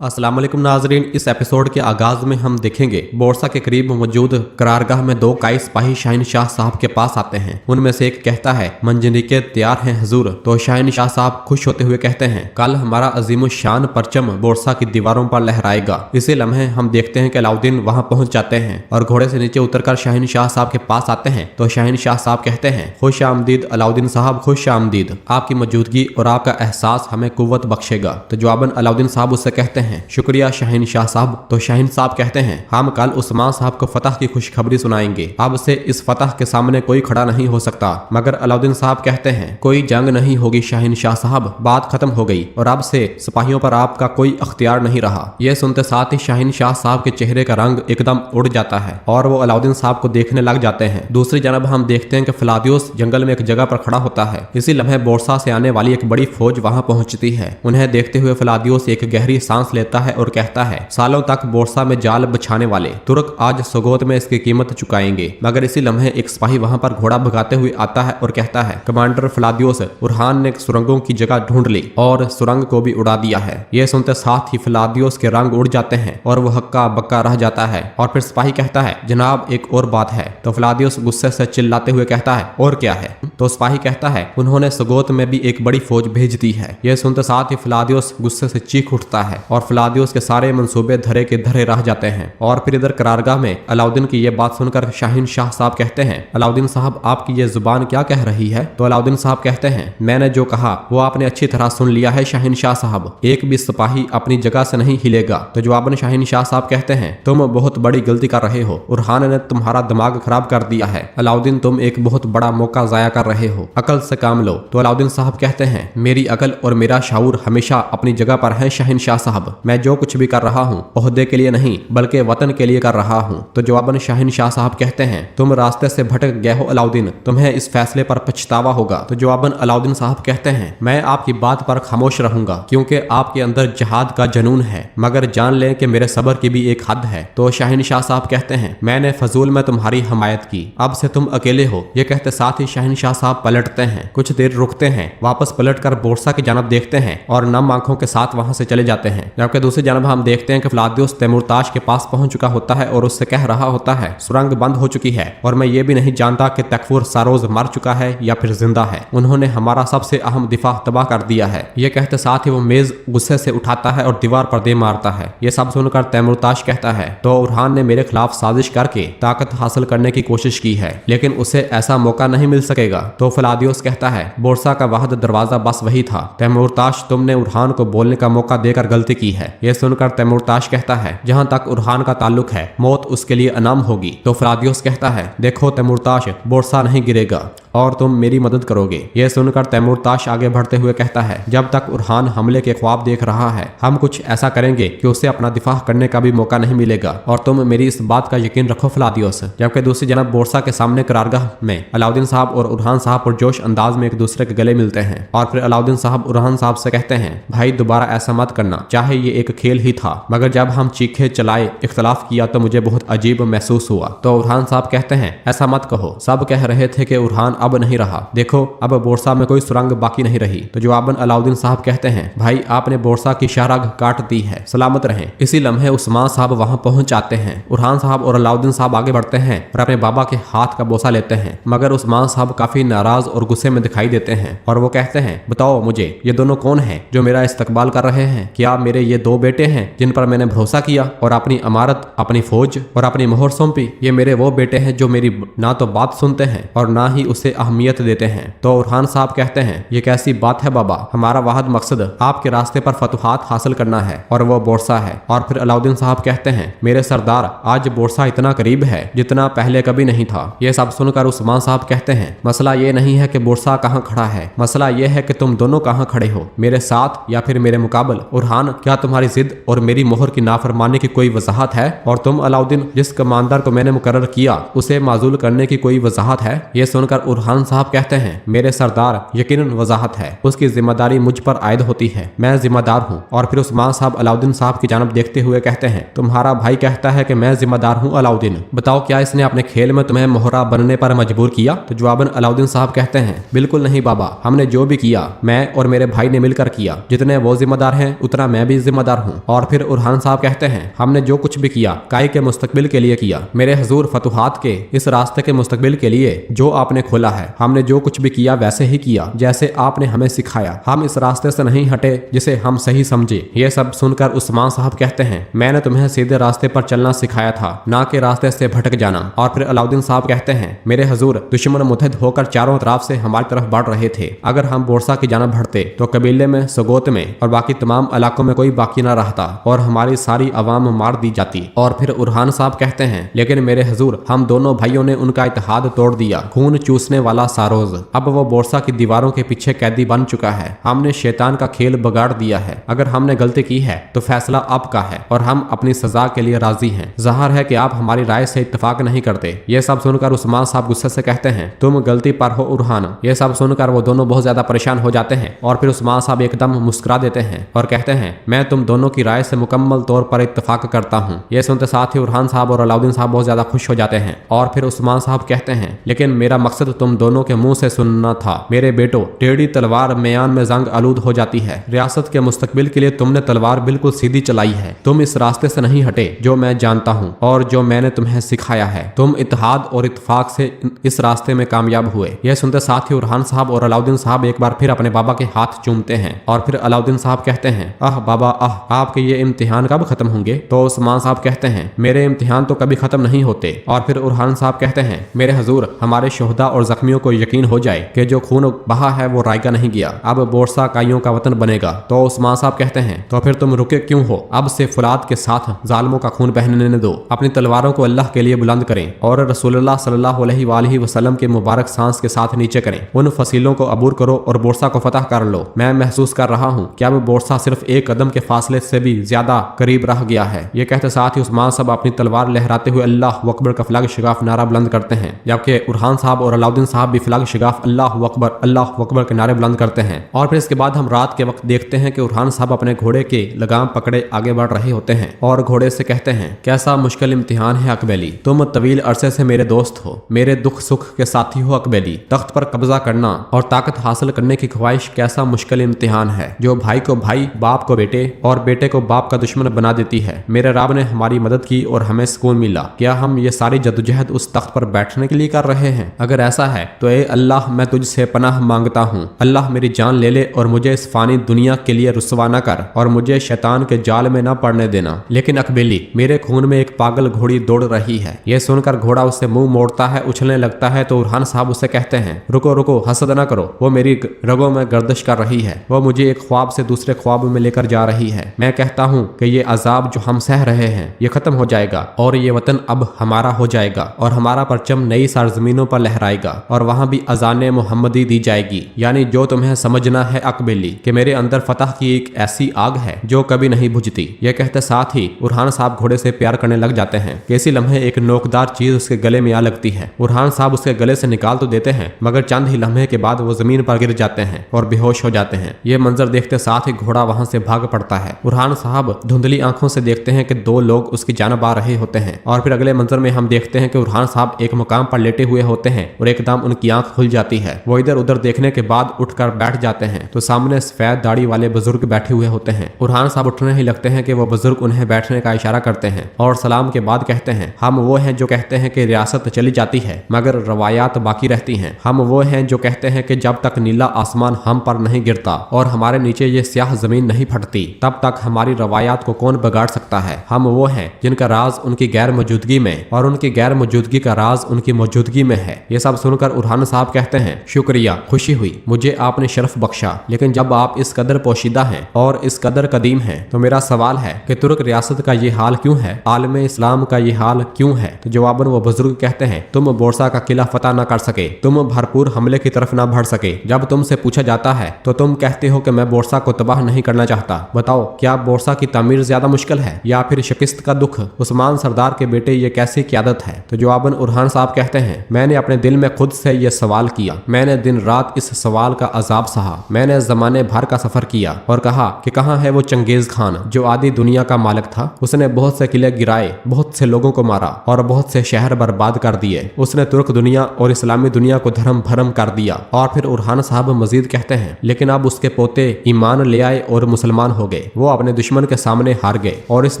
अस्सलाम वालेकुम नाजरीन। इस एपिसोड के आगाज में हम देखेंगे बोरसा के करीब मौजूद करारगाह में दो काई सिपाही शाहीन शाह साहब के पास आते हैं। उनमें से एक कहता है मंजनिके तैयार हैं हुजूर। तो शाहीन शाह साहब खुश होते हुए कहते हैं कल हमारा अजीम शान परचम बोरसा की दीवारों पर लहराएगा। इसी लम्हे हम देखते हैं कि अलाउद्दीन वहां पहुंच जाते हैं और घोड़े से नीचे उतरकर शाहीन शाह साहब के पास आते हैं। तो शाहीन शाह साहब कहते हैं खुश आमदीद अलाउद्दीन साहब, खुश आमदीद। आपकी मौजूदगी और आपका एहसास हमें कुव्वत बख्शेगा। तो जवाबन अलाउद्दीन साहब उससे कहते हैं शुक्रिया शाहीन शाह साहब। तो शाहीन साहब कहते हैं हम कल उस्मान साहब को फतह की खुशखबरी सुनाएंगे। अब से इस फतह के सामने कोई खड़ा नहीं हो सकता। मगर अलाउद्दीन साहब कहते हैं कोई जंग नहीं होगी शाहीन शाह साहब, बात खत्म हो गई और अब से सिपाहियों पर आपका कोई अख्तियार नहीं रहा। यह सुनते साथ ही शाहीन शाह साहब के चेहरे का रंग एकदम उड़ जाता है और वो अलाउद्दीन साहब को देखने लग जाते हैं। दूसरी जानब हम देखते हैं कि फ्लादियोस जंगल में एक जगह पर खड़ा होता है। इसी लम्हे बोरसा से आने वाली एक बड़ी फौज वहां पहुंचती है। उन्हें देखते हुए फ्लादियोस एक गहरी सांस लेता है और कहता है सालों तक बोरसा में जाल बिछाने वाले तुर्क आज सोगोत में इसकी कीमत चुकाएंगे। मगर इसी लम्हे एक सिपाही वहां पर घोड़ा भगाते हुए आता है और कहता है कमांडर फ्लादियोस, उरहान ने सुरंगों की जगह ढूंढ ली और सुरंग को भी उड़ा दिया है। यह सुनते साथ ही फ्लादियोस के रंग उड़ जाते हैं और वो हक्का बक्का रह जाता है। और फिर सिपाही कहता है जनाब एक और बात है। तो फ्लादियोस गुस्से से चिल्लाते हुए कहता है और क्या है? तो सिपाही कहता है उन्होंने सोगोत में भी एक बड़ी फौज भेज दी है। यह सुनते साथ ही फ्लादियोस गुस्से से चीख उठता है और फ्लादियोस के सारे मंसूबे धरे के धरे रह जाते हैं। और फिर इधर करारगाह में अलाउद्दीन की यह बात सुनकर शाहीन शाह साहब कहते हैं अलाउद्दीन साहब आपकी ये जुबान क्या कह रही है? तो अलाउद्दीन साहब कहते हैं मैंने जो कहा वो आपने अच्छी तरह सुन लिया है शाहीन शाह साहब, एक भी सिपाही अपनी जगह से नहीं हिलेगा। तो जवाबन शाहीन शाह साहब कहते हैं तुम बहुत बड़ी गलती कर रहे हो, उरहान ने तुम्हारा दिमाग खराब कर दिया है। अलाउद्दीन तुम एक बहुत बड़ा मौका जाया कर रहे हो, अकल से काम लो। तो अलाउद्दीन साहब कहते हैं मेरी अकल और मेरा शाऊर हमेशा अपनी जगह पर है शाहीन शाह साहब। मैं जो कुछ भी कर रहा हूँ ओहदे के लिए नहीं बल्कि वतन के लिए कर रहा हूँ। तो जवाबन शाहीन शाह साहब कहते हैं तुम रास्ते से भटक गए हो अलाउद्दीन, तुम्हें इस फैसले पर पछतावा होगा। तो जवाबन अलाउद्दीन साहब कहते हैं मैं आपकी बात पर खामोश रहूंगा क्योंकि आपके अंदर जहाद का जनून है, मगर जान लें कि मेरे सब्र की भी एक हद है। तो शाहीन शाह साहब कहते हैं मैंने फजूल में तुम्हारी हमायत की, अब से तुम अकेले हो। ये कहते साथ ही शाहीन शाह साहब पलटते हैं, कुछ देर रुकते हैं, वापस पलट कर बोरसा की जानब देखते हैं और नम आंखों के साथ वहां से चले जाते हैं। जबकि दूसरी जानब हम देखते हैं कि फ्लादियोस तैमूरताश के पास पहुंच चुका होता है और उससे कह रहा होता है सुरंग बंद हो चुकी है और मैं ये भी नहीं जानता कि तकफुर सारोज मर चुका है या फिर जिंदा है। उन्होंने हमारा सबसे अहम दिफा तबाह कर दिया है। ये कहते साथ ही वो मेज गुस्से से उठाता है और दीवार पर दे मारता है। ये सब सुनकर तैमूरताश कहता है तो उरहान ने मेरे खिलाफ साजिश करके ताकत हासिल करने की कोशिश की है लेकिन उसे ऐसा मौका नहीं मिल सकेगा। तो फ्लादियोस कहता है बोरसा का वाहिद दरवाजा बस वही था। तैमूरताश तुमने उरहान को बोलने का मौका देकर गलती की है। यह सुनकर तैमूरताश कहता है जहां तक उरहान का ताल्लुक है मौत उसके लिए अनाम होगी। तो फ्लादियोस कहता है देखो तैमूरताश, बोरसा नहीं गिरेगा और तुम मेरी मदद करोगे। यह सुनकर तैमूरताश आगे बढ़ते हुए कहता है जब तक उरहान हमले के ख्वाब देख रहा है हम कुछ ऐसा करेंगे कि उसे अपना दिफा करने का भी मौका नहीं मिलेगा और तुम मेरी इस बात का यकीन रखो फ्लादियोस। जबकि दूसरी जनाब बोरसा के सामने करारगाह में अलाउद्दीन साहब और उरहान साहब पुरजोश अंदाज में एक दूसरे के गले मिलते हैं और फिर अलाउद्दीन साहब उरहान साहब से कहते हैं भाई दोबारा ऐसा मत करना, चाहे ये एक खेल ही था मगर जब हम चीखे चलाए इख्तलाफ किया तो मुझे बहुत अजीब महसूस हुआ। तो उरहान साहब कहते हैं ऐसा मत कहो, सब कह रहे थे कि उरहान अब नहीं रहा, देखो अब बोरसा में कोई सुरंग बाकी नहीं रही। तो जवाबन अलाउद्दीन साहब कहते हैं भाई आपने बोरसा की शहरग काट दी है, सलामत रहें। इसी लम्हे उस्मान साहब वहां पहुंच आते हैं। उरहान साहब और अलाउद्दीन साहब आगे बढ़ते हैं और अपने बाबा के हाथ का बोसा लेते हैं मगर उस्मान साहब काफी नाराज और गुस्से में दिखाई देते हैं और वो कहते हैं बताओ मुझे ये दोनों कौन है जो मेरा इस्तकबाल कर रहे हैं? क्या मेरे ये दो बेटे हैं जिन पर मैंने भरोसा किया और अपनी अमारत, अपनी फौज और अपनी मोहर सौंपी? ये मेरे वो बेटे हैं जो मेरी ना तो बात सुनते हैं और ना ही उसे अहमियत देते हैं। तो उरहान साहब कहते हैं ये कैसी बात है बाबा, हमारा वाहिद मकसद आपके रास्ते पर फतुहात हासिल करना है और वो बोरसा है। और फिर अलाउद्दीन साहब कहते हैं मेरे सरदार आज बोरसा इतना करीब है जितना पहले कभी नहीं था। ये सब सुनकर उस्मान साहब कहते हैं मसला ये नहीं है कि बोरसा कहाँ खड़ा है, मसला ये है कि तुम दोनों कहाँ खड़े हो, मेरे साथ या फिर मेरे मुकाबल। उरहान क्या तुम्हारी जिद और मेरी मोहर की नाफरमानी की कोई वजाहत है? और तुम अलाउद्दीन जिस कमांडर को मैंने मुकर्रर किया उसे माजूल करने की कोई वजाहत है? ये सुनकर उरहान साहब कहते हैं मेरे सरदार यकीनन वजाहत है, उसकी जिम्मेदारी मुझ पर आयद होती है, मैं जिम्मेदार हूँ। और फिर उस्मान साहब अलाउद्दीन साहब की जानब देखते हुए कहते हैं तुम्हारा भाई कहता है कि मैं जिम्मेदार हूँ अलाउद्दीन, बताओ क्या इसने अपने खेल में तुम्हें मोहरा बनने पर मजबूर किया? तो जवाबन अलाउद्दीन साहब कहते हैं बिल्कुल नहीं बाबा, हमने जो भी किया मैं और मेरे भाई ने मिलकर किया, जितने वो जिम्मेदार हैं उतना मैं भी जिम्मेदार हूँ। और फिर उरहान साहब कहते हैं, हमने जो कुछ भी किया काई के मुस्तकबिल के लिए किया। मेरे हुजूर, फतुहात के इस रास्ते के मुस्तकबिल के लिए जो आपने खोला है, हमने जो कुछ भी किया वैसे ही किया जैसे आपने हमें सिखाया। हम इस रास्ते से नहीं हटे जिसे हम सही समझे। ये सब सुनकर उस्मान साहब कहते हैं, मैंने तुम्हें सीधे रास्ते पर चलना सिखाया था, ना कि रास्ते से भटक जाना। और फिर अलाउद्दीन साहब कहते हैं, मेरे हुजूर, दुश्मन मुतहद होकर चारों तरफ से हमारी तरफ बढ़ रहे थे। अगर हम बोरसा की जानिब बढ़ते तो कबीले में, सगोत में और बाकी तमाम इलाकों में कोई बाकी ना रहता और हमारी सारी अवाम मार दी जाती। और फिर उरहान साहब कहते हैं, लेकिन मेरे हुजूर, हम दोनों भाइयों ने उनका इत्तेहाद तोड़ दिया। खून चूसने वाला सारोज अब वो बोरसा की दीवारों के पीछे कैदी बन चुका है। हमने शैतान का खेल बिगाड़ दिया है। अगर हमने गलती की है तो फैसला आपका है और हम अपनी सजा के लिए राजी हैं। ज़ाहिर है कि आप हमारी राय से इत्तेफाक नहीं करते। ये सब सुनकर उस्मान साहब गुस्से से कहते हैं, तुम गलती पर हो उरहान। ये सब सुनकर वो दोनों बहुत ज्यादा परेशान हो जाते हैं और फिर उस्मान साहब एकदम मुस्कुरा देते हैं और कहते हैं, मैं तुम दोनों की राय से मुकम्मल तौर पर इत्तेफाक करता हूँ। ये सुनते साथ ही उरहान साहब और अलाउद्दीन साहब बहुत ज्यादा खुश हो जाते हैं। और फिर उस्मान साहब कहते हैं, लेकिन मेरा मकसद तुम दोनों के मुंह से सुनना था। मेरे बेटो, टेढ़ी तलवार म्यान में जंग आलूद हो जाती है। रियासत के मुस्तकबिल के लिए तुमने तलवार बिल्कुल सीधी चलाई है। तुम इस रास्ते से नहीं हटे जो मैं जानता हूँ और जो मैंने तुम्हें सिखाया है। तुम इत्तेहाद और इत्तेफाक से इस रास्ते में कामयाब हुए। यह सुनते साथ ही उरहान साहब और अलाउद्दीन साहब एक बार फिर अपने बाबा के हाथ चूमते हैं। और फिर अलाउद्दीन साहब कहते हैं, आह बाबा आह, आपके ये इम्तिहान कब खत्म होंगे? तो उस्मान साहब कहते हैं, मेरे इम्तिहान तो कभी खत्म नहीं होते। और फिर उरहान साहब कहते हैं, मेरे हुजूर, हमारे शोहदा और जख्मियों को यकीन हो जाए कि जो खून बहा है वो रायगा नहीं गया। अब बोरसा काइयों का वतन बनेगा। तो उस्मान साहब कहते हैं, तो फिर तुम रुके क्यों हो? अब से फुलाद के साथ जालिमों का खून बहने दो। अपनी तलवारों को अल्लाह के लिए बुलंद करें और रसूलुल्लाह सल्लल्लाहु अलैहि वसल्लम के मुबारक सांस के साथ नीचे करें। उन फसीलों को अबूर करो और बोरसा को फतह कर लो। मैं महसूस कर रहा हूँ कि अब बोरसा सिर्फ एक कदम के फासले से भी ज्यादा करीब रह गया है। ये कहते साथ ही उस्मान साहब अपनी तलवार लहराते हुए अल्लाह अकबर का फलग शिगाफ नारा बुलंद करते हैं, जबकि उरहान साहब और अलाउद्दीन साहब भी फलग शिगाफ अल्लाह अकबर के नारे बुलंद करते हैं। और फिर इसके बाद हम रात के वक्त देखते हैं कि उरहान साहब अपने घोड़े के लगाम पकड़े आगे बढ़ रहे होते हैं और घोड़े से कहते हैं, कैसा मुश्किल इम्तिहान है अकबैली। तुम तवील अरसे से मेरे दोस्त हो, मेरे दुख सुख के साथी हो अकबैली। तख्त पर कब्जा करना और ताकत हासिल करने की ख्वाहिश कैसा मुश्किल इम्तिहान है, जो भाई को भाई, बाप को बेटे और बेटे को बाप का दुश्मन बना देती है। मेरे रब ने हमारी मदद की और हमें सुकून मिला। क्या हम ये सारी जद्दोजहद उस तख्त पर बैठने के लिए कर रहे हैं? अगर ऐसा है तो ए अल्लाह, मैं तुझसे पनाह मांगता हूँ। अल्लाह मेरी जान ले ले और मुझे इस फानी दुनिया के लिए रुसवा न कर और मुझे शैतान के जाल में न पड़ने देना। लेकिन अकबैली, मेरे खून में एक पागल घोड़ी दौड़ रही है। यह सुनकर घोड़ा उससे मुंह मोड़ता है, उछलने लगता है। तो उरहान साहब उससे कहते हैं, रुको रुको, हसद न करो। वो मेरी रगों में गर्दिश कर रही है। वो मुझे एक ख्वाब से दूसरे ख्वाब में लेकर जा रही है। मैं कहता हूँ कि ये अजाब जो हम सह रहे हैं ये खत्म हो जाएगा और ये वतन अब हमारा हो जाएगा और हमारा परचम नई सरजमीनों पर लहराएगा और वहां भी अजाने मोहम्मदी दी जाएगी। यानी जो तुम्हें समझना है अकबैली कि मेरे अंदर फतह की एक ऐसी आग है जो कभी नहीं बुझती। यह कहते साथ ही उरहान साहब घोड़े से प्यार करने लग जाते हैं। किसी लम्हे एक नोकदार चीज उसके गले में आ लगती है। उरहान साहब उसके गले से निकाल तो देते हैं मगर चंद ही लम्हे के बाद वो जमीन पर गिर जाते हैं और बेहोश हो जाते हैं। ये मंजर देखते साथ ही घोड़ा वहां से भाग पड़ता है। उरहान साहब धुंधली आंखों से देखते हैं कि दो लोग उसकी जानब आ रहे होते हैं। और फिर अगले मंजर में हम देखते हैं कि उरहान साहब एक मुकाम पर लेटे हुए होते हैं और एकदम उनकी आंख खुल जाती है। वो इधर उधर देखने के बाद उठकर बैठ जाते हैं तो सामने सफेद दाढ़ी वाले बुजुर्ग बैठे हुए होते हैं। उरहान साहब उठने ही लगते हैं कि वो बुजुर्ग उन्हें बैठने का इशारा करते हैं और सलाम के बाद कहते हैं, हम वो हैं जो कहते हैं कि रियासत चली जाती है मगर रवायात बाकी रहती हैं। हम वो हैं जो कहते हैं कि जब तक नीला आसमान हम पर नहीं गिरता और हमारे नीचे ये स्याह जमीन नहीं फटती तब तक हमारी रवायात को कौन बिगाड़ सकता है। हम वो हैं जिनका राज उनकी गैर मौजूदगी में और उनकी गैर मौजूदगी का राज उनकी मौजूदगी में है। ये सब सुनकर उरहान साहब कहते हैं, शुक्रिया, खुशी हुई, मुझे आपने शर्फ बख्शा। लेकिन जब आप इस कदर पोशीदा हैं और इस कदर कदीम हैं तो मेरा सवाल है कि तुर्क रियासत का ये हाल क्यों है, आलम इस्लाम का ये हाल क्यों है? तो जवाबन वो बुजुर्ग कहते हैं, तुम बोरसा का किला फतह न कर सके, तुम भरपूर हमले की तरफ न बढ़ सके। जब तुमसे पूछा जाता है तो तुम कहते हो कि मैं बोरसा को तबाह नहीं करना चाहता। बताओ, क्या बोरसा की तामीर ज्यादा मुश्किल है या फिर शिकस्त का दुख? उस्मान सरदार के बेटे, ये कैसी क़यादत है? तो जवाबन उरहान साहब कहते हैं, मैंने अपने दिल में खुद से ये सवाल किया। मैंने दिन रात इस सवाल का अजाब सहा। मैंने जमाने भर का सफर किया और कहा कि कहाँ है वो चंगेज खान जो आदि दुनिया का मालिक था। उसने बहुत से किले गिराए, बहुत से लोगों को मारा और बहुत से शहर बर्बाद कर दिए। उसने तुर्क दुनिया और इस्लामी दुनिया को धर्म भरम कर दिया। और फिर उरहान साहब मजीद कहते हैं, लेकिन अब उसके पोते ईमान ले आए और मुसलमान हो गए। वो अपने दुश्मन के सामने हार गए और इस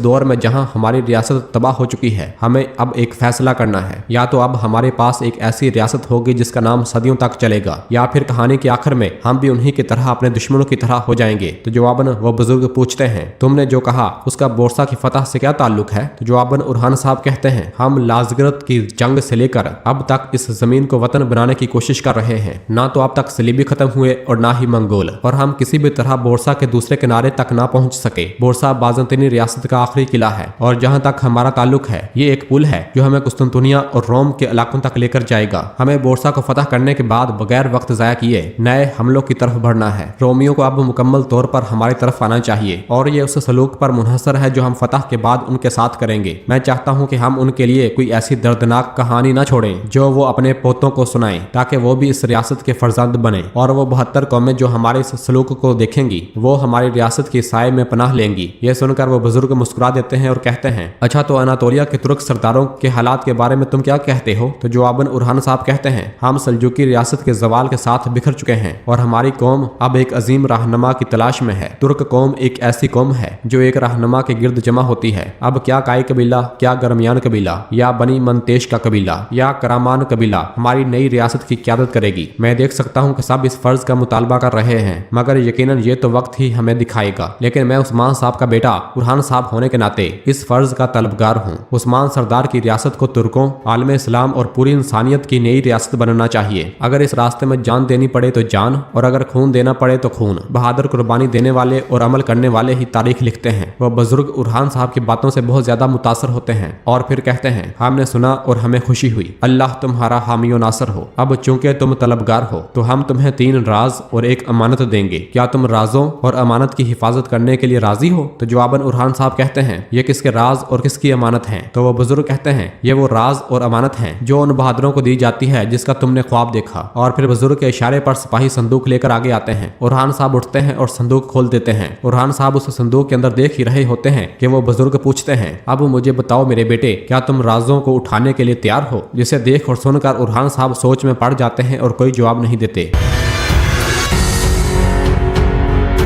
दौर में जहां हमारी रियासत तबाह हो चुकी है, हमें अब एक फैसला करना है। या तो अब हमारे पास एक ऐसी रियासत होगी जिसका नाम सदियों तक चलेगा, या फिर कहानी के आखिर में हम भी उन्हीं की तरह अपने दुश्मनों की तरह हो जाएंगे। तो जवाबन वो बुजुर्ग पूछते हैं, तुमने जो कहा उसका बोरसा की फतह से क्या ताल्लुक है? तो जवाबन उरहान साहब कहते हैं, हम लाजगरत की जंग से लेकर अब तक इस जमीन को वतन बनाने की कोशिश कर रहे हैं। ना तो अब तक सलीबी खत्म हुए और ना ही मंगोल, और हम किसी भी तरह बोरसा के दूसरे किनारे तक ना पहुंच सके। बोरसा बाज़ंतीनी रियासत का आखिरी किला है और जहां तक हमारा ताल्लुक है ये एक पुल है जो हमें कुस्तुनतुनिया और रोम के इलाकों तक लेकर जाएगा। हमें बोरसा को फतह करने के बाद बगैर वक्त जाया किए नए हमलों की तरफ बढ़ना है। रोमियों को अब मुकम्मल तौर पर हमारी तरफ आना चाहिए और ये उस सलूक पर मुनहसर है जो हम फतह के बाद उनके साथ करेंगे। मैं चाहता हूँ कि हम उनके लिए कोई ऐसी दर्दनाक कहानी न छोड़ें जो वो अपने पोतों को सुनाएं, ताकि वो भी इस रियासत के फर्जंद बने और वो 72 कौमें जो हमारे इस सलूक को देखेंगी वो हमारी रियासत के साए में पनाह लेंगी। ये सुनकर वो बुजुर्ग मुस्कुरा देते हैं और कहते हैं, अच्छा तो अनातोलिया के तुर्क सरदारों के हालात के बारे में तुम क्या कहते हो? तो जवाबन उरहान साहब कहते हैं, हम सल्जूकी रियासत के जवाल के साथ बिखर चुके हैं और हमारी कौम अब एक अजीम रहनुमा की तलाश में है। तुर्क कौम एक ऐसी कौम है जो एक रहनुमा के गिर्द जमा होती है। अब क्या काई कबीला, क्या गरमियान कबीला, या बनी मनतेश का कबीला, या करामान कबीला हमारी नई रियासत की क़यादत करेगी? मैं देख सकता हूँ कि सब इस फर्ज का मुतालबा कर रहे हैं, मगर यकीनन ये तो वक्त ही हमें दिखाएगा। लेकिन मैं उस्मान साहब का बेटा उरहान साहब होने के नाते इस फर्ज का तलबगार हूँ। उस्मान सरदार की रियासत को तुर्कों, आलम इस्लाम और पूरी इंसानियत की नई रियासत बनना चाहिए। अगर इस रास्ते में जान देनी पड़े तो जान, और अगर खून देना पड़े तो खून। बहादुर कुर्बानी देने वाले और अमल करने वाले ही तारीख लिखते हैं। वह बुजुर्ग उरहान साहब की बातों से बहुत ज्यादा मुतासर होते हैं और फिर कहते हैं, हमने सुना और हमें खुशी हुई। अल्लाह तुम्हारा हामी और नासर हो। अब चूंकि तुम तलबगार हो तो हम तुम्हें 3 राज और 1 अमानत देंगे। क्या तुम राजों और अमानत की हिफाजत करने के लिए राजी हो? तो जवाबन उरहान साहब कहते हैं, ये किसके राज और किसकी अमानत है? तो वह बुजुर्ग कहते हैं, ये वो राज और अमानत है जो उन बहादुरों को दी जाती है जिसका तुमने ख्वाब देखा। और फिर बुजुर्ग के इशारे पर सिपाही संदूक लेकर आगे आते हैं। उरहान साहब उठते हैं और संदूक खोल देते हैं। उरहान साहब उस संदूक के अंदर देख ही रहे होते हैं कि वो बुजुर्ग पूछते हैं, अब मुझे बताओ मेरे बेटे, क्या तुम राजों को उठाने के लिए तैयार हो? जिसे देख और सुनकर उरहान साहब सोच में पड़ जाते हैं और कोई जवाब नहीं देते।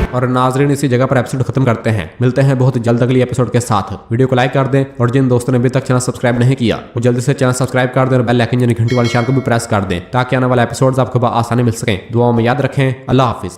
और नाजरीन, इसी जगह पर एपिसोड खत्म करते हैं। मिलते हैं बहुत जल्द अगली एपिसोड के साथ। वीडियो को लाइक कर दें और जिन दोस्तों ने अभी तक चैनल सब्सक्राइब नहीं किया वो जल्दी से चैनल सब्सक्राइब कर दें और बेल आइकन यानी घंटी वाली निशान को भी प्रेस कर दें ताकि आने वाला एपिसोड्स आपको आसानी मिल सकें। दुआओं में याद रखें। अल्लाह हाफिज।